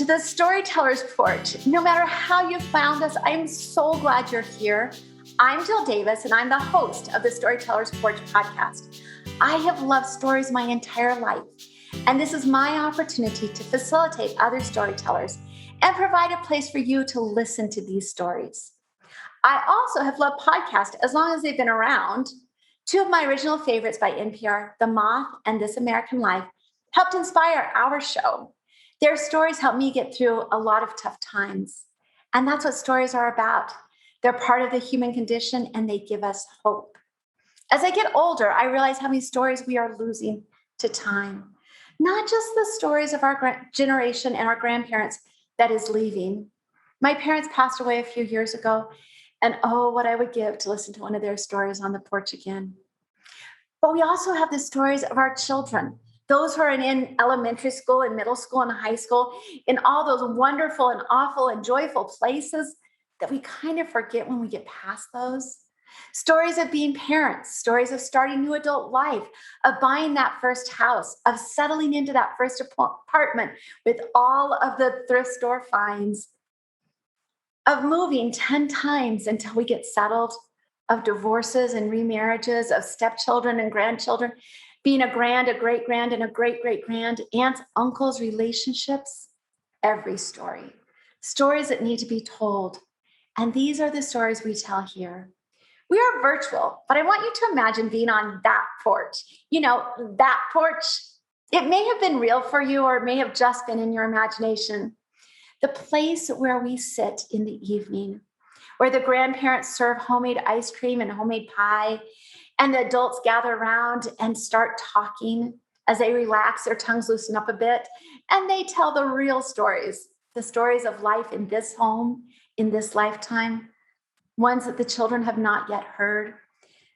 the Storytellers Porch. No matter how you found us, I'm so glad you're here. I'm Jill Davis, and I'm the host of the Storytellers Porch podcast. I have loved stories my entire life, and this is my opportunity to facilitate other storytellers and provide a place for you to listen to these stories. I also have loved podcasts as long as they've been around. Two of my original favorites by NPR, The Moth and This American Life, helped inspire our show. Their stories helped me get through a lot of tough times. And that's what stories are about. They're part of the human condition, and they give us hope. As I get older, I realize how many stories we are losing to time. Not just the stories of our generation and our grandparents that is leaving. My parents passed away a few years ago, and oh, what I would give to listen to one of their stories on the porch again. But we also have the stories of our children, those who are in elementary school and middle school and high school, in all those wonderful and awful and joyful places that we kind of forget when we get past those. Stories of being parents, stories of starting new adult life, of buying that first house, of settling into that first apartment with all of the thrift store finds, of moving 10 times until we get settled, of divorces and remarriages, of stepchildren and grandchildren, being a great-grand, and a great-great-grand, aunts, uncles, relationships, every story. Stories that need to be told. And these are the stories we tell here. We are virtual, but I want you to imagine being on that porch. You know, that porch, it may have been real for you, or it may have just been in your imagination. The place where we sit in the evening, where the grandparents serve homemade ice cream and homemade pie, and the adults gather around and start talking as they relax, their tongues loosen up a bit, and they tell the real stories, the stories of life in this home, in this lifetime, ones that the children have not yet heard.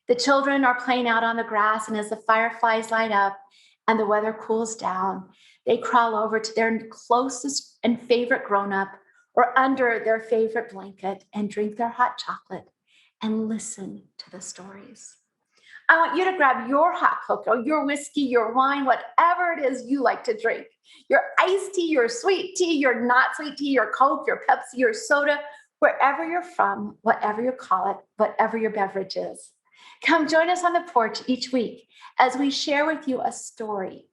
The children are playing out on the grass, and as the fireflies light up and the weather cools down, they crawl over to their closest and favorite grown-up or under their favorite blanket and drink their hot chocolate and listen to the stories. I want you to grab your hot cocoa, your whiskey, your wine, whatever it is you like to drink, your iced tea, your sweet tea, your not sweet tea, your Coke, your Pepsi, your soda, wherever you're from, whatever you call it, whatever your beverage is. Come join us on the porch each week as we share with you a story.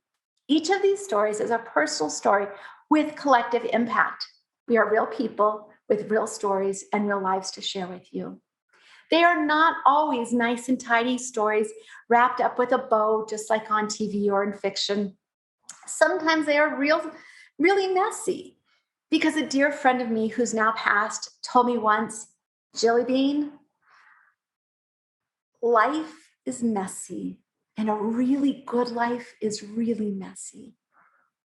Each of these stories is a personal story with collective impact. We are real people with real stories and real lives to share with you. They are not always nice and tidy stories wrapped up with a bow, just like on TV or in fiction. Sometimes they are really messy, because a dear friend of me who's now passed told me once, Jilly Bean, life is messy, and a really good life is really messy.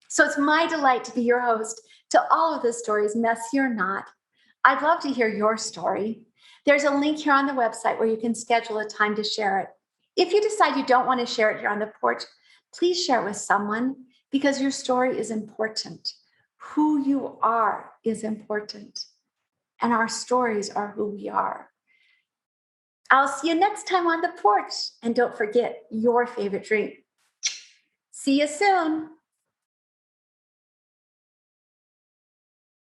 So it's my delight to be your host to all of the stories, messy or not. I'd love to hear your story. There's a link here on the website where you can schedule a time to share it. If you decide you don't want to share it here on the porch, please share it with someone, because your story is important. Who you are is important, and our stories are who we are. I'll see you next time on the porch, and don't forget your favorite drink. See you soon.